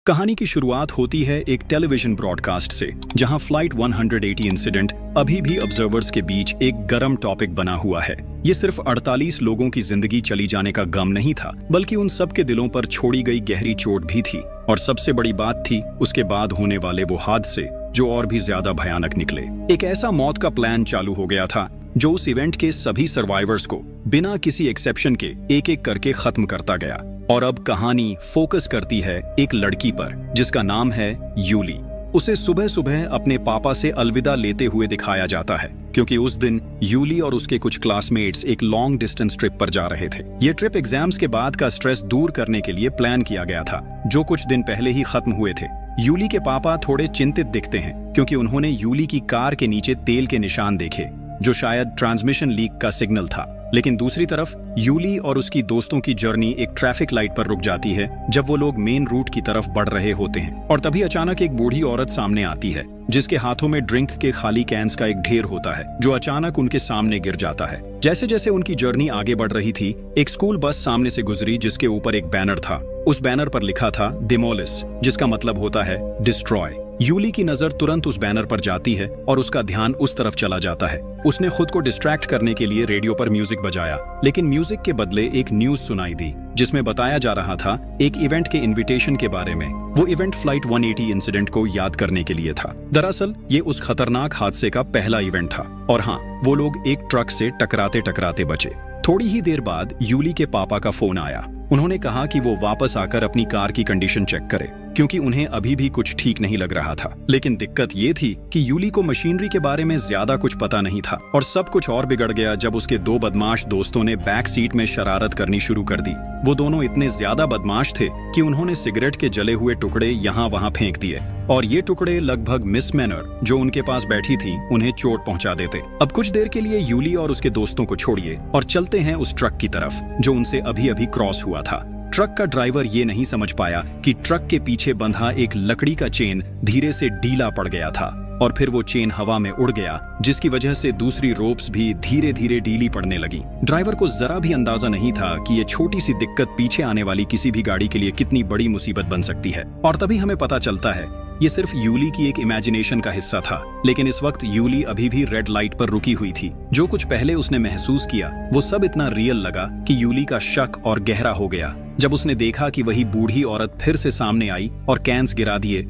कहानी की शुरुआत होती है एक टेलीविजन ब्रॉडकास्ट से, जहां फ्लाइट 180 इंसिडेंट अभी भी ऑब्जर्वर्स के बीच एक गर्म टॉपिक बना हुआ है। ये सिर्फ 48 लोगों की जिंदगी चली जाने का गम नहीं था, बल्कि उन सब के दिलों पर छोड़ी गई गहरी चोट भी थी। और सबसे बड़ी बात थी उसके बाद होने वाले वो हादसे, जो और भी ज्यादा भयानक निकले। एक ऐसा मौत का प्लान चालू हो गया था जो उस इवेंट के सभी सर्वाइवर्स को बिना किसी एक्सेप्शन के एक एक करके खत्म करता गया। और अब कहानी फोकस करती है एक लड़की पर जिसका नाम है यूली। उसे सुबह सुबह अपने पापा से अलविदा लेते हुए दिखाया जाता है, क्योंकि उस दिन यूली और उसके कुछ क्लासमेट्स एक लॉन्ग डिस्टेंस ट्रिप पर जा रहे थे। ये ट्रिप एग्जाम्स के बाद का स्ट्रेस दूर करने के लिए प्लान किया गया था, जो कुछ दिन पहले ही खत्म हुए थे। यूली के पापा थोड़े चिंतित दिखते हैं, क्योंकि उन्होंने यूली की कार के नीचे तेल के निशान देखे, जो शायद ट्रांसमिशन लीक का सिग्नल था। लेकिन दूसरी तरफ यूली और उसकी दोस्तों की जर्नी एक ट्रैफिक लाइट पर रुक जाती है, जब वो लोग मेन रूट की तरफ बढ़ रहे होते हैं। और तभी अचानक एक बूढ़ी औरत सामने आती है, जिसके हाथों में ड्रिंक के खाली कैंस का एक ढेर होता है, जो अचानक उनके सामने गिर जाता है। जैसे जैसे उनकी जर्नी आगे बढ़ रही थी, एक स्कूल बस सामने से गुजरी, जिसके ऊपर एक बैनर था। उस बैनर पर लिखा था डिमोलिश, जिसका मतलब होता है डिस्ट्रॉय। यूली की नजर तुरंत उस बैनर पर जाती है और उसका ध्यान उस तरफ चला जाता है। उसने खुद को डिस्ट्रैक्ट करने के लिए रेडियो पर म्यूजिक बजाया, लेकिन म्यूजिक के बदले एक न्यूज सुनाई दी, जिसमें बताया जा रहा था एक इवेंट के इनविटेशन के बारे में। वो इवेंट फ्लाइट 180 इंसिडेंट को याद करने के लिए था। दरअसल ये उस खतरनाक हादसे का पहला इवेंट था। और हाँ, वो लोग एक ट्रक से टकराते टकराते बचे। थोड़ी ही देर बाद यूली के पापा का फोन आया। उन्होंने कहा कि वो वापस आकर अपनी कार की कंडीशन चेक करे, क्योंकि उन्हें अभी भी कुछ ठीक नहीं लग रहा था। लेकिन दिक्कत ये थी कि यूली को मशीनरी के बारे में ज्यादा कुछ पता नहीं था। और सब कुछ और बिगड़ गया जब उसके दो बदमाश दोस्तों ने बैक सीट में शरारत करनी शुरू कर दी। वो दोनों इतने ज्यादा बदमाश थे कि उन्होंने सिगरेट के जले हुए टुकड़े यहाँ वहाँ फेंक दिए, और ये टुकड़े लगभग मिस मैनर, जो उनके पास बैठी थी, उन्हें चोट पहुंचा देते। अब कुछ देर के लिए यूली और उसके दोस्तों को छोड़िए और चलते हैं उस ट्रक की तरफ, जो उनसे अभी अभी क्रॉस हुआ था। ट्रक का ड्राइवर ये नहीं समझ पाया कि ट्रक के पीछे बंधा एक लकड़ी का चेन धीरे से ढीला पड़ गया था, और फिर वो चेन हवा में उड़ गया, जिसकी वजह से दूसरी रोप्स भी धीरे धीरे ढीली पड़ने लगी। ड्राइवर को जरा भी अंदाजा नहीं था कि ये छोटी सी दिक्कत पीछे आने वाली किसी भी गाड़ी के लिए कितनी बड़ी मुसीबत बन सकती है। और तभी हमें पता चलता है ये सिर्फ यूली की एक इमेजिनेशन का हिस्सा था। लेकिन इस वक्त यूली अभी भी रेड लाइट पर रुकी हुई थी। जो कुछ पहले उसने महसूस किया, वो सब इतना रियल लगा कि यूली का शक और गहरा हो गया जब उसने देखा कि वही बूढ़ी औरत फिर से सामने आई और कैंस गिरा दिए।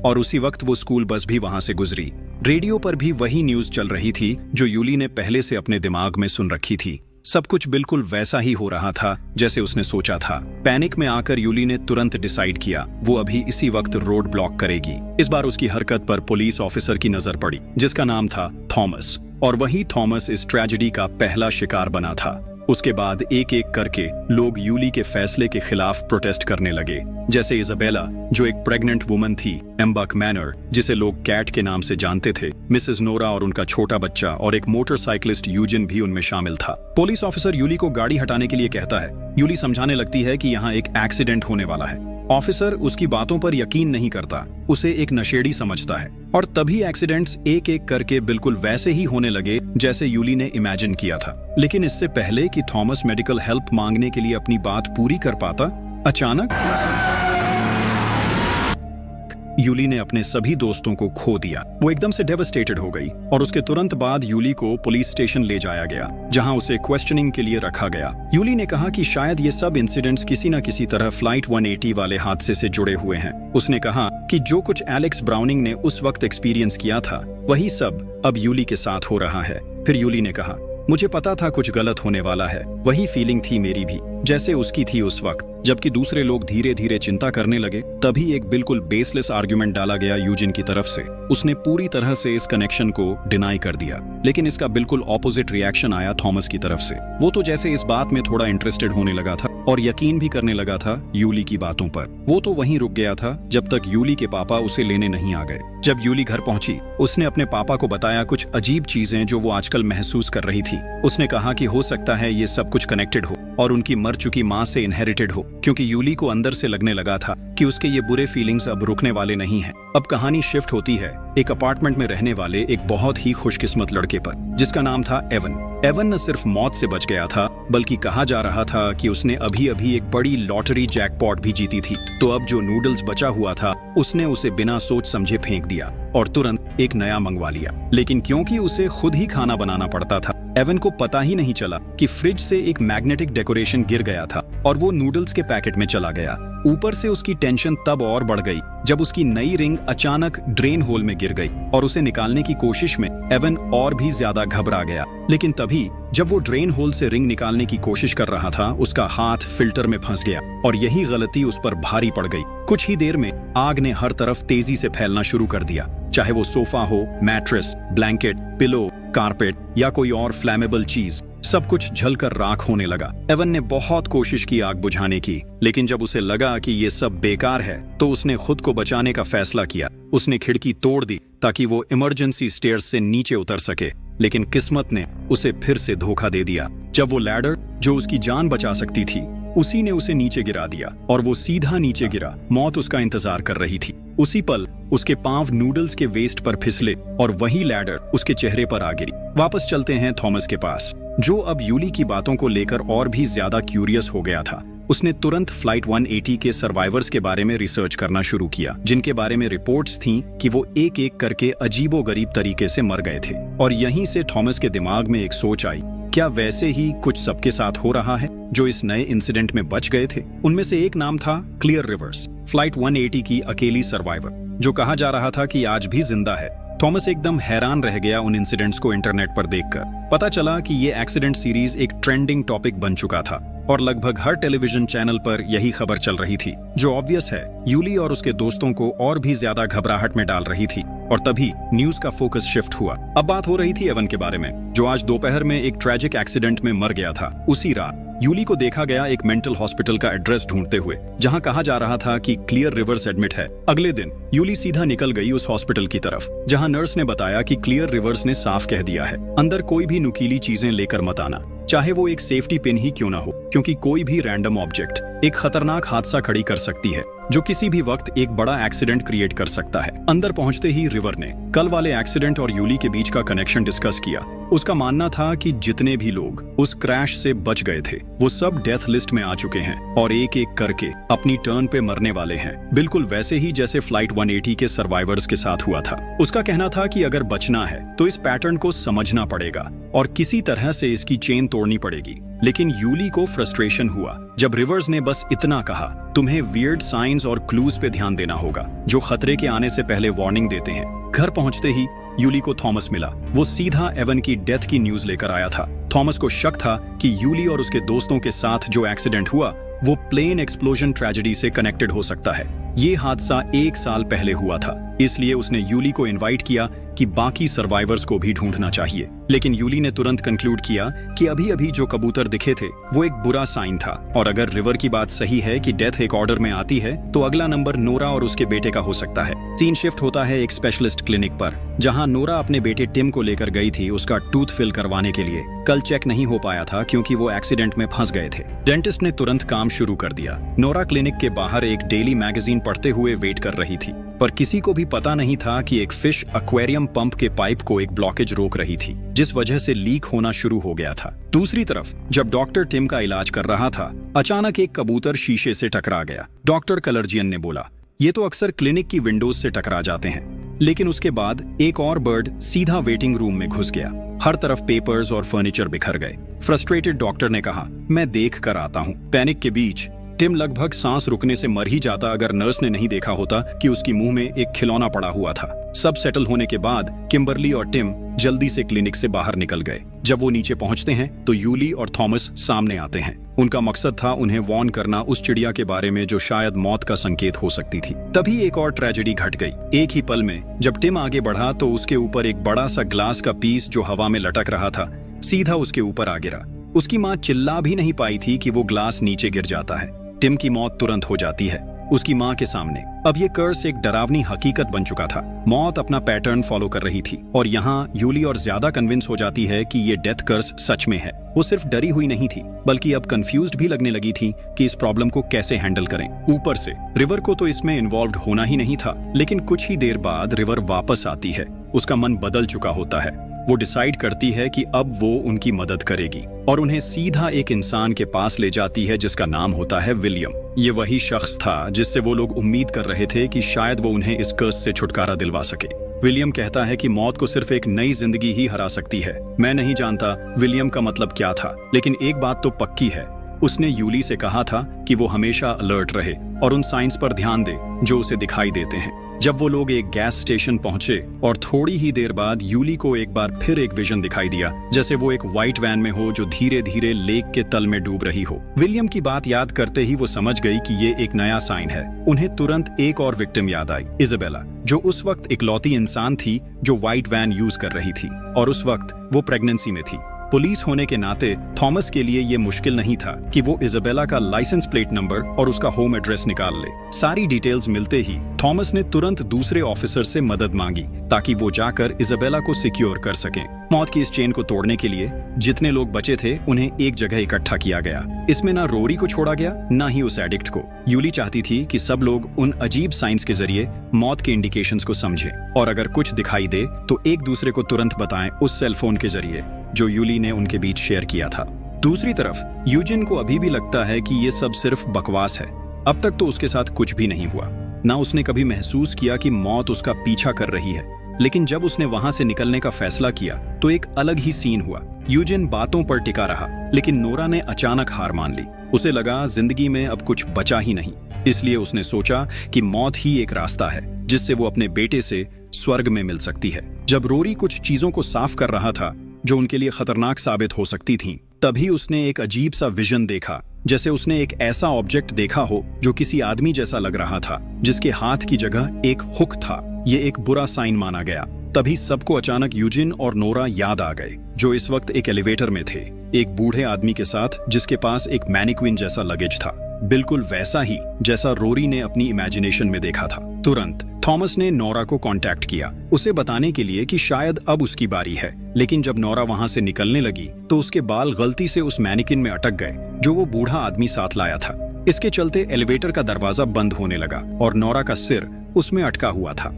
और उसी वक्त वो स्कूल बस भी वहां से गुजरी। रेडियो पर भी वही न्यूज चल रही थी जो यूली ने पहले से अपने दिमाग में सुन रखी थी। सब कुछ बिल्कुल वैसा ही हो रहा था जैसे उसने सोचा था। पैनिक में आकर यूली ने तुरंत डिसाइड किया वो अभी इसी वक्त रोड ब्लॉक करेगी। इस बार उसकी हरकत पर पुलिस ऑफिसर की नजर पड़ी, जिसका नाम था थॉमस। और वही थॉमस इस ट्रेजेडी का पहला शिकार बना था। उसके बाद एक एक करके लोग यूली के फैसले के खिलाफ प्रोटेस्ट करने लगे, जैसे इजाबेला, जो एक प्रेग्नेंट वुमन थी, एम्बक मैनर, जिसे लोग कैट के नाम से जानते थे, मिसेस नोरा और उनका छोटा बच्चा, और एक मोटरसाइकिलिस्ट यूजिन भी उनमें शामिल था। पुलिस ऑफिसर यूली को गाड़ी हटाने के लिए कहता है। यूली समझाने लगती है कि यहाँ एक एक्सीडेंट होने वाला है। ऑफिसर उसकी बातों पर यकीन नहीं करता, उसे एक नशेड़ी समझता है। और तभी एक्सीडेंट्स एक एक करके बिल्कुल वैसे ही होने लगे जैसे यूली ने इमेजिन किया था। लेकिन इससे पहले कि थॉमस मेडिकल हेल्प मांगने के लिए अपनी बात पूरी कर पाता, अचानक यूली ने अपने सभी दोस्तों को खो दिया। वो एकदम से डेवस्टेटेड हो गई, और उसके तुरंत बाद यूली को पुलिस स्टेशन ले जाया गया, जहां उसे क्वेश्चनिंग के लिए रखा गया। यूली ने कहा कि शायद ये सब इंसिडेंट्स किसी न किसी तरह फ्लाइट 180 वाले हादसे से जुड़े हुए हैं। उसने कहा कि जो कुछ एलेक्स ब्राउनिंग ने उस वक्त एक्सपीरियंस किया था, वही सब अब यूली के साथ हो रहा है। फिर यूली ने कहा, मुझे पता था कुछ गलत होने वाला है। वही फीलिंग थी मेरी भी, जैसे उसकी थी उस वक्त। जबकि दूसरे लोग धीरे धीरे चिंता करने लगे, तभी एक बिल्कुल बेसलेस आर्गुमेंट डाला गया यूजिन की तरफ से। उसने पूरी तरह से इस कनेक्शन को डिनाई कर दिया, लेकिन इसका बिल्कुल ऑपोजिट रिएक्शन आया थॉमस की तरफ से। वो तो जैसे इस बात में थोड़ा इंटरेस्टेड होने लगा था और यकीन भी करने लगा था यूली की बातों पर। वो तो वहीं रुक गया था जब तक यूली के पापा उसे लेने नहीं आ गए। जब यूली घर पहुंची, उसने अपने पापा को बताया कुछ अजीब चीजें जो वो आजकल महसूस कर रही थी। उसने कहा कि हो सकता है ये सब कुछ कनेक्टेड हो और उनकी मर चुकी माँ से इनहेरिटेड हो, क्योंकि यूली को अंदर से लगने लगा था कि उसके ये बुरे फीलिंग्स अब रुकने वाले नहीं हैं। अब कहानी शिफ्ट होती है एक अपार्टमेंट में रहने वाले एक बहुत ही खुशकिस्मत लड़के पर, जिसका नाम था एवन। एवन न सिर्फ मौत से बच गया था, बल्कि कहा जा रहा था कि उसने अभी अभी एक बड़ी लॉटरी जैकपॉट भी जीती थी। तो अब जो नूडल्स बचा हुआ था उसने उसे बिना सोच समझे फेंक दिया और तुरंत एक नया मंगवा लिया। लेकिन क्योंकि उसे खुद ही खाना बनाना पड़ता था, एवन को पता ही नहीं चला कि फ्रिज से एक मैग्नेटिक डेकोरेशन गिर गया था और वो नूडल्स के पैकेट में चला गया। ऊपर से उसकी टेंशन तब और बढ़ गई जब उसकी नई रिंग अचानक ड्रेन होल में गिर गई और उसे निकालने की कोशिश में एवन और भी ज्यादा घबरा गया। लेकिन तभी जब वो ड्रेन होल से रिंग निकालने की कोशिश कर रहा था, उसका हाथ फिल्टर में फंस गया और यही गलती उस पर भारी पड़ गई। कुछ ही देर में आग ने हर तरफ तेजी से फैलना शुरू कर दिया, चाहे वो सोफा हो, मैट्रेस, ब्लैंकेट, पिलो, कारपेट या कोई और फ्लैमेबल चीज, सब कुछ जलकर राख होने लगा। एवन ने बहुत कोशिश की आग बुझाने की, लेकिन जब उसे लगा कि ये सब बेकार है तो उसने खुद को बचाने का फैसला किया। उसने खिड़की तोड़ दी ताकि वो इमरजेंसी स्टेयर्स से नीचे उतर सके, लेकिन किस्मत ने उसे फिर से धोखा दे दिया जब वो लैडर जो उसकी जान बचा सकती थी उसी ने उसे नीचे गिरा दिया और वो सीधा नीचे गिरा। मौत उसका इंतजार कर रही थी। उसी पल उसके पांव नूडल्स के वेस्ट पर फिसले और वही लैडर उसके चेहरे पर आ गिरी। वापस चलते हैं थॉमस के पास, जो अब यूली की बातों को लेकर और भी ज्यादा क्यूरियस हो गया था। उसने तुरंत फ्लाइट 180 के सर्वाइवर्स के बारे में रिसर्च करना शुरू किया, जिनके बारे में रिपोर्ट्स थीं कि वो एक एक करके अजीबोगरीब तरीके से मर गए थे। और यहीं से थॉमस के दिमाग में एक सोच आई, क्या वैसे ही कुछ सबके साथ हो रहा है जो इस नए इंसिडेंट में बच गए थे? उनमें से एक नाम था क्लियर रिवर्स, फ्लाइट 180 की अकेली सर्वाइवर, जो कहा जा रहा था कि आज भी जिंदा है। थॉमस एकदम हैरान रह गया उन इंसिडेंट्स को इंटरनेट पर देखकर। पता चला कि ये एक्सीडेंट सीरीज एक ट्रेंडिंग टॉपिक बन चुका था और लगभग हर टेलीविजन चैनल पर यही खबर चल रही थी, जो ऑब्वियस है यूली और उसके दोस्तों को और भी ज्यादा घबराहट में डाल रही थी। और तभी न्यूज का फोकस शिफ्ट हुआ। अब बात हो रही थी एवन के बारे में, जो आज दोपहर में एक ट्रैजिक एक्सीडेंट में मर गया था। उसी रात यूली को देखा गया एक मेंटल हॉस्पिटल का एड्रेस ढूंढते हुए, जहां कहा जा रहा था कि क्लियर रिवर्स एडमिट है। अगले दिन यूली सीधा निकल गई उस हॉस्पिटल की तरफ, जहां नर्स ने बताया कि क्लियर रिवर्स ने साफ कह दिया है, अंदर कोई भी नुकीली चीजें लेकर मत आना, चाहे वो एक सेफ्टी पिन ही क्यों ना हो, क्योंकि कोई भी रैंडम ऑब्जेक्ट एक खतरनाक हादसा खड़ी कर सकती है, जो किसी भी वक्त एक बड़ा एक्सीडेंट क्रिएट कर सकता है। अंदर पहुंचते ही रिवर ने कल वाले एक्सीडेंट और यूली के बीच का कनेक्शन डिस्कस किया। उसका मानना था कि जितने भी लोग उस क्रैश से बच गए थे वो सब डेथ लिस्ट में आ चुके हैं और एक एक करके अपनी टर्न पे मरने वाले हैं, बिल्कुल वैसे ही जैसे फ्लाइट 180 के सर्वाइवर्स के साथ हुआ था। उसका कहना था कि अगर बचना है तो इस पैटर्न को समझना पड़ेगा और किसी तरह से इसकी चेन तोड़नी पड़ेगी। लेकिन यूली को फ्रस्ट्रेशन हुआ जब रिवर्स ने बस इतना कहा, तुम्हें वियर्ड साइंस और क्लूज पे ध्यान देना होगा जो खतरे के आने से पहले वार्निंग देते हैं। घर पहुंचते ही यूली को थॉमस मिला। वो सीधा एवन की डेथ की न्यूज लेकर आया था। थॉमस को शक था कि यूली और उसके दोस्तों के साथ जो एक्सीडेंट हुआ वो प्लेन एक्सप्लोजन ट्रेजेडी से कनेक्टेड हो सकता है। ये हादसा 1 साल पहले हुआ था, इसलिए उसने यूली को इनवाइट किया कि बाकी सर्वाइवर्स को भी ढूंढना चाहिए। लेकिन यूली ने तुरंत कंक्लूड किया कि अभी अभी जो कबूतर दिखे थे वो एक बुरा साइन था, और अगर रिवर की बात सही है कि डेथ एक ऑर्डर में आती है तो अगला नंबर नोरा और उसके बेटे का हो सकता है। सीन शिफ्ट होता है एक स्पेशलिस्ट क्लिनिक पर, जहां नोरा अपने बेटे टिम को लेकर गई थी उसका टूथ फिल करवाने के लिए। कल चेक नहीं हो पाया था क्योंकि वो एक्सीडेंट में फंस गए थे। डेंटिस्ट ने तुरंत काम शुरू कर दिया। नोरा क्लिनिक के बाहर एक डेली मैगजीन पढ़ते हुए वेट कर रही थी, पर किसी को भी पता नहीं था कि एक फिश एक्वेरियम पंप के पाइप को एक ब्लॉकेज रोक रही थी, जिस वजह से लीक होना शुरू हो गया था। दूसरी तरफ जब डॉक्टर टिम का इलाज कर रहा था, अचानक एक कबूतर शीशे से टकरा गया। डॉक्टर कलर्जियन ने बोला, ये तो अक्सर क्लिनिक की विंडोज से टकरा जाते हैं। लेकिन उसके बाद एक और बर्ड सीधा वेटिंग रूम में घुस गया। हर तरफ पेपर्स और फर्नीचर बिखर गए। फ्रस्ट्रेटेड डॉक्टर ने कहा, मैं देख कर आता हूँ। पैनिक के बीच टिम लगभग सांस रुकने से मर ही जाता अगर नर्स ने नहीं देखा होता कि उसकी मुंह में एक खिलौना पड़ा हुआ था। सब सेटल होने के बाद किम्बरली और टिम जल्दी से क्लिनिक से बाहर निकल गए। जब वो नीचे पहुंचते हैं तो यूली और थॉमस सामने आते हैं। उनका मकसद था उन्हें वार्न करना उस चिड़िया के बारे में जो शायद मौत का संकेत हो सकती थी। तभी एक और ट्रेजेडी घट गई। एक ही पल में जब टिम आगे बढ़ा तो उसके ऊपर एक बड़ा सा ग्लास का पीस जो हवा में लटक रहा था सीधा उसके ऊपर आ गिरा। उसकी माँ चिल्ला भी नहीं पाई थी कि वो ग्लास नीचे गिर जाता है। टिम की मौत तुरंत हो जाती है। उसकी माँ के सामने। अब ये कर्स एक डरावनी हकीकत बन चुका था। मौत अपना पैटर्न फॉलो कर रही थी और यहाँ यूली और ज्यादा कन्विंस हो जाती है कि ये डेथ कर्स सच में है। वो सिर्फ डरी हुई नहीं थी बल्कि अब कंफ्यूज्ड भी लगने लगी थी कि इस प्रॉब्लम को कैसे हैंडल करें। ऊपर से रिवर को तो इसमें इन्वॉल्व्ड होना ही नहीं था, लेकिन कुछ ही देर बाद रिवर वापस आती है। उसका मन बदल चुका होता है। वो डिसाइड करती है कि अब वो उनकी मदद करेगी और उन्हें सीधा एक इंसान के पास ले जाती है जिसका नाम होता है विलियम। ये वही शख्स था जिससे वो लोग उम्मीद कर रहे थे कि शायद वो उन्हें इस कर्स से छुटकारा दिलवा सके। विलियम कहता है कि मौत को सिर्फ एक नई जिंदगी ही हरा सकती है। मैं नहीं जानता विलियम का मतलब क्या था, लेकिन एक बात तो पक्की है, उसने यूली से कहा था कि वो हमेशा अलर्ट रहे और उन साइंस पर ध्यान दे जो उसे दिखाई देते हैं। जब वो लोग एक गैस स्टेशन पहुंचे और थोड़ी ही देर बाद यूली को एक बार फिर एक विजन दिखाई दिया, जैसे वो एक व्हाइट वैन में हो जो धीरे धीरे लेक के तल में डूब रही हो। विलियम की बात याद करते ही वो समझ गई कि ये एक नया साइन है। उन्हें तुरंत एक और विक्टिम याद आई, इजाबेला, जो उस वक्त इकलौती इंसान थी जो व्हाइट वैन यूज कर रही थी और उस वक्त वो प्रेगनेंसी में थी। पुलिस होने के नाते थॉमस के लिए ये मुश्किल नहीं था कि वो इजाबेला का लाइसेंस प्लेट नंबर और उसका होम एड्रेस निकाल ले। सारी डिटेल्स मिलते ही थॉमस ने तुरंत दूसरे ऑफिसर से मदद मांगी ताकि वो जाकर इजाबेला को सिक्योर कर सकें। मौत की इस चेन को तोड़ने के लिए जितने लोग बचे थे उन्हें एक जगह इकट्ठा किया गया। इसमें ना रोरी को छोड़ा गया, ना ही उस एडिक्ट को। यूली चाहती थी कि सब लोग उन अजीब साइंस के जरिए मौत के इंडिकेशंस को समझें और अगर कुछ दिखाई दे तो एक दूसरे को तुरंत बताएं उस सेलफोन के जरिए जो यूली ने उनके बीच शेयर किया था। दूसरी तरफ यूजिन को अभी भी लगता है कि ये सब सिर्फ बकवास है। अब तक तो उसके साथ कुछ भी नहीं हुआ, ना उसने कभी महसूस किया कि मौत उसका पीछा कर रही है। लेकिन जब उसने वहां से निकलने का फैसला किया तो एक अलग ही सीन हुआ। यूजिन बातों पर टिका रहा, लेकिन नोरा ने अचानक हार मान ली। उसे लगा जिंदगी में अब कुछ बचा ही नहीं, इसलिए उसने सोचा कि मौत ही एक रास्ता है जिससे वो अपने बेटे से स्वर्ग में मिल सकती है। जब रोरी कुछ चीजों को साफ कर रहा था जो उनके लिए खतरनाक साबित हो सकती थीं, तभी उसने एक अजीब सा विजन देखा, जैसे उसने एक ऐसा ऑब्जेक्ट देखा हो जो किसी आदमी जैसा लग रहा था, जिसके हाथ की जगह एक हुक था। ये एक बुरा साइन माना गया। तभी सबको अचानक यूजिन और नोरा याद आ गए, जो इस वक्त एक एलिवेटर में थे, एक बूढ़े आदमी के साथ जिसके पास एक मैनिक्विन जैसा लगेज था, बिल्कुल वैसा ही जैसा रोरी ने अपनी इमेजिनेशन में देखा था। तुरंत थॉमस ने नोरा को कांटेक्ट किया, उसे बताने के लिए कि शायद अब उसकी बारी है। लेकिन जब नोरा वहां से निकलने लगी तो उसके बाल गलती से उस मैनिक्विन में अटक गए जो वो बूढ़ा आदमी साथ लाया था। इसके चलते एलिवेटर का दरवाजा बंद होने लगा और नोरा का सिर उसमें अटका हुआ था।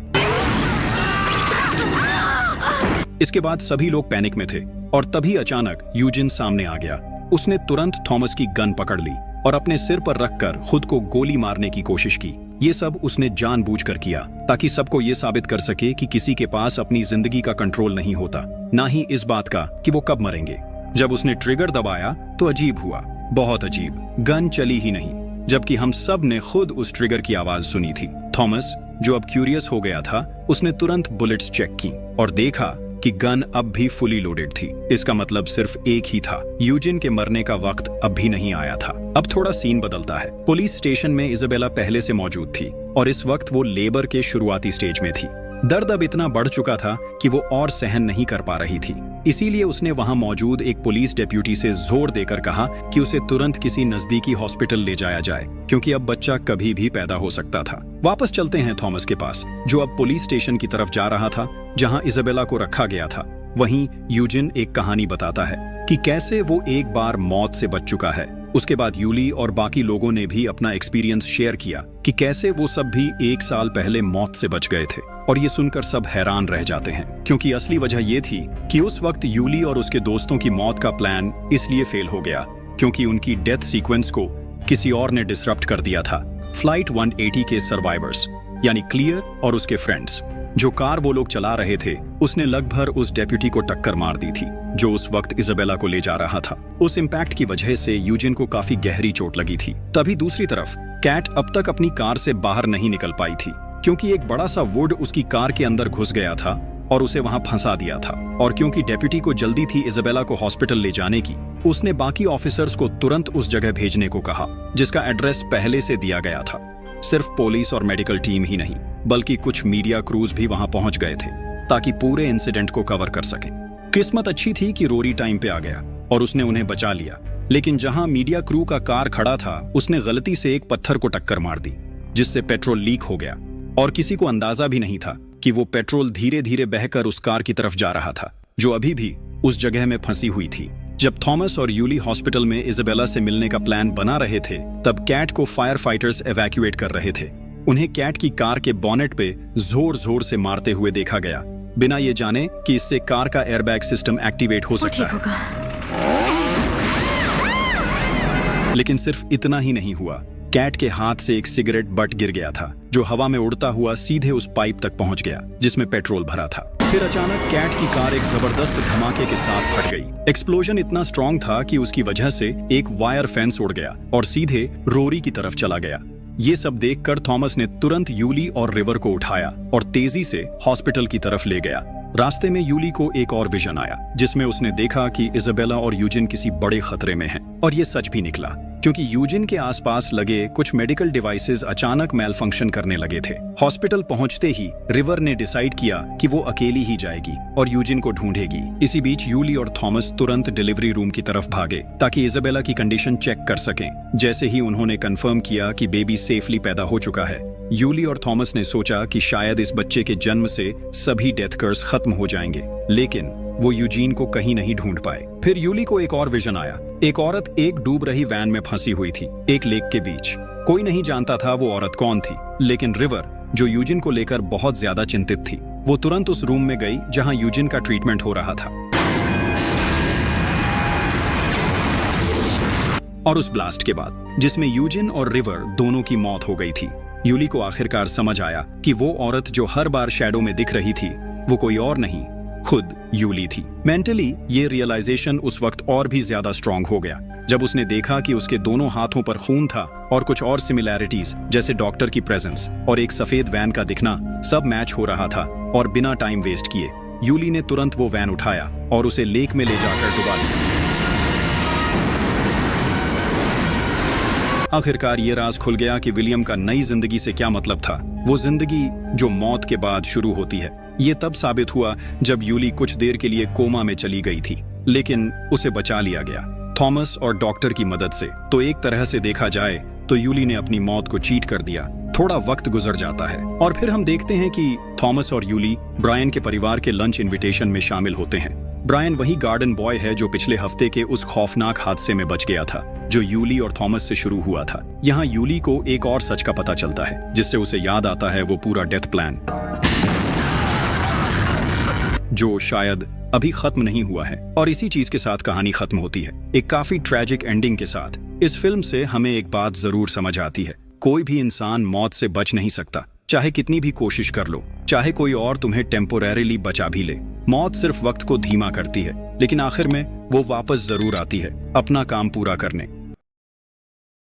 इसके बाद सभी लोग पैनिक में थे और तभी अचानक यूजिन सामने आ गया। उसने तुरंत थॉमस की गन पकड़ ली और अपने सिर पर रखकर खुद को गोली मारने की कोशिश की। ये सब उसने जानबूझकर किया ताकि सबको ये साबित कर सके कि किसी के पास अपनी जिंदगी का कंट्रोल नहीं होता, ना ही इस बात का कि वो कब मरेंगे। जब उसने ट्रिगर दबाया तो अजीब हुआ, बहुत अजीब। गन चली ही नहीं, जबकि हम सब ने खुद उस ट्रिगर की आवाज सुनी थी। थॉमस, जो अब क्यूरियस हो गया था, उसने तुरंत बुलेट्स चेक की और देखा कि गन अब भी फुली लोडेड थी। इसका मतलब सिर्फ एक ही था, यूजिन के मरने का वक्त अब भी नहीं आया था। अब थोड़ा सीन बदलता है। पुलिस स्टेशन में इजाबेला पहले से मौजूद थी और इस वक्त वो लेबर के शुरुआती स्टेज में थी। दर्द अब इतना बढ़ चुका था कि वो और सहन नहीं कर पा रही थी। इसीलिए उसने वहां मौजूद एक पुलिस डेप्यूटी से जोर देकर कहा कि उसे तुरंत किसी नजदीकी हॉस्पिटल ले जाया जाए, क्योंकि अब बच्चा कभी भी पैदा हो सकता था। वापस चलते हैं थॉमस के पास, जो अब पुलिस स्टेशन की तरफ जा रहा था जहां इजाबेला को रखा गया था। वहीं यूजिन एक कहानी बताता है कि कैसे वो एक बार मौत से बच चुका है। उसके बाद यूली और बाकी लोगों ने भी अपना एक्सपीरियंस शेयर किया कि कैसे वो सब भी 1 साल पहले मौत से बच गए थे। और ये सुनकर सब हैरान रह जाते हैं, क्योंकि असली वजह ये थी कि उस वक्त यूली और उसके दोस्तों की मौत का प्लान इसलिए फेल हो गया क्योंकि उनकी डेथ सीक्वेंस को किसी और ने डिसरप्ट कर दिया था। फ्लाइट 180 के सर्वाइवर्स यानी क्लियर और उसके फ्रेंड्स, जो कार वो लोग चला रहे थे, उसने लगभग उस डेप्यूटी को टक्कर मार दी थी जो उस वक्त इजाबेला को ले जा रहा था। उस इम्पैक्ट की वजह से यूजिन को काफी गहरी चोट लगी थी। तभी दूसरी तरफ कैट अब तक अपनी कार से बाहर नहीं निकल पाई थी, क्योंकि एक बड़ा सा वुड उसकी कार के अंदर घुस गया था और उसे वहां फंसा दिया था। और क्योंकि डेप्यूटी को जल्दी थी इजाबेला को हॉस्पिटल ले जाने की, उसने बाकी ऑफिसर्स को तुरंत उस जगह भेजने को कहा जिसका एड्रेस पहले से दिया गया था। सिर्फ पुलिस और मेडिकल टीम ही नहीं, बल्कि कुछ मीडिया क्रूज भी वहां पहुंच गए थे ताकि पूरे इंसिडेंट को कवर कर सके। किस्मत अच्छी थी कि रोरी टाइम पे आ गया और उसने उन्हें बचा लिया, लेकिन जहां मीडिया क्रू का कार खड़ा था, उसने गलती से एक पत्थर को टक्कर मार दी जिससे पेट्रोल लीक हो गया और किसी को अंदाजा भी नहीं था कि वो पेट्रोल धीरे धीरे बहकर उस कार की तरफ जा रहा था जो अभी भी उस जगह में फंसी हुई थी। जब थॉमस और यूली हॉस्पिटल में इजाबेला से मिलने का प्लान बना रहे थे तब कैट को फायर फाइटर्स एवैक्यूएट कर रहे थे। उन्हें कैट की कार के बॉनेट पे जोर जोर से मारते हुए देखा गया, बिना ये जाने कि इससे कार का एयरबैग सिस्टम एक्टिवेट हो सकता है। लेकिन सिर्फ इतना ही नहीं हुआ, कैट के हाथ से एक सिगरेट बट गिर गया था जो हवा में उड़ता हुआ सीधे उस पाइप तक पहुंच गया जिसमें पेट्रोल भरा था। फिर अचानक कैट की कार एक जबरदस्त धमाके के साथ फट गई। एक्सप्लोजन इतना स्ट्रॉन्ग था कि उसकी वजह से एक वायर फेंस उड़ गया और सीधे रोरी की तरफ चला गया। ये सब देखकर थॉमस ने तुरंत यूली और रिवर को उठाया और तेजी से हॉस्पिटल की तरफ ले गया। रास्ते में यूली को एक और विजन आया जिसमें उसने देखा कि इजाबेला और यूजिन किसी बड़े खतरे में हैं। और ये सच भी निकला, क्योंकि यूजिन के आसपास लगे कुछ मेडिकल डिवाइसेस अचानक मेल फंक्शन करने लगे थे। हॉस्पिटल पहुंचते ही रिवर ने डिसाइड किया कि वो अकेली ही जाएगी और यूजिन को ढूंढेगी। इसी बीच यूली और थॉमस तुरंत डिलीवरी रूम की तरफ भागे ताकि इजाबेला की कंडीशन चेक कर सकें। जैसे ही उन्होंने कंफर्म किया कि बेबी सेफली पैदा हो चुका है, यूली और थॉमस ने सोचा कि शायद इस बच्चे के जन्म से सभी डेथ कर्स खत्म हो जाएंगे, लेकिन वो यूजीन को कहीं नहीं ढूंढ पाए। फिर यूली को एक और विजन आया। एक औरत एक डूब रही वैन में फंसी हुई थी एक लेक के बीच। कोई नहीं जानता था वो औरत कौन थी, लेकिन रिवर, जो यूजिन को लेकर बहुत ज्यादा चिंतित थी, वो तुरंत उस रूम में गई जहां यूजिन का ट्रीटमेंट हो रहा था। और उस ब्लास्ट के बाद, जिसमें यूजिन और रिवर दोनों की मौत हो गई थी, यूली को आखिरकार समझ आया कि वो औरत जो हर बार शैडो में दिख रही थी वो कोई और नहीं, खुद यूली थी। मेंटली ये रियलाइजेशन उस वक्त और भी ज्यादा स्ट्रांग हो गया जब उसने देखा कि उसके दोनों हाथों पर खून था और कुछ और सिमिलैरिटीज जैसे डॉक्टर की प्रेजेंस और एक सफेद वैन का दिखना सब मैच हो रहा था। और बिना टाइम वेस्ट किए यूली ने तुरंत वो वैन उठाया और उसे लेक में ले जाकर डुबा दिया। आखिरकार ये राज खुल गया कि विलियम का नई जिंदगी से क्या मतलब था, वो जिंदगी जो मौत के बाद शुरू होती है। ये तब साबित हुआ जब यूली कुछ देर के लिए कोमा में चली गई थी, लेकिन उसे बचा लिया गया थॉमस और डॉक्टर की मदद से। तो एक तरह से देखा जाए तो यूली ने अपनी मौत को चीट कर दिया। थोड़ा वक्त गुजर जाता है और फिर हम देखते हैं कि थॉमस और यूली ब्रायन के परिवार के लंच इनविटेशन में शामिल होते हैं। ब्रायन वही गार्डन बॉय है जो पिछले हफ्ते के उस खौफनाक हादसे में बच गया था जो यूली और थॉमस से शुरू हुआ था। यहाँ यूली को एक और सच का पता चलता है जिससे उसे याद आता है वो पूरा डेथ प्लान जो शायद अभी खत्म नहीं हुआ है। और इसी चीज के साथ कहानी खत्म होती है, एक काफी ट्रेजिक एंडिंग के साथ। इस फिल्म से हमें एक बात जरूर समझ आती है, कोई भी इंसान मौत से बच नहीं सकता, चाहे कितनी भी कोशिश कर लो, चाहे कोई और तुम्हें टेम्पोरेरीली बचा भी ले। मौत सिर्फ वक्त को धीमा करती है, लेकिन आखिर में वो वापस जरूर आती है अपना काम पूरा करने।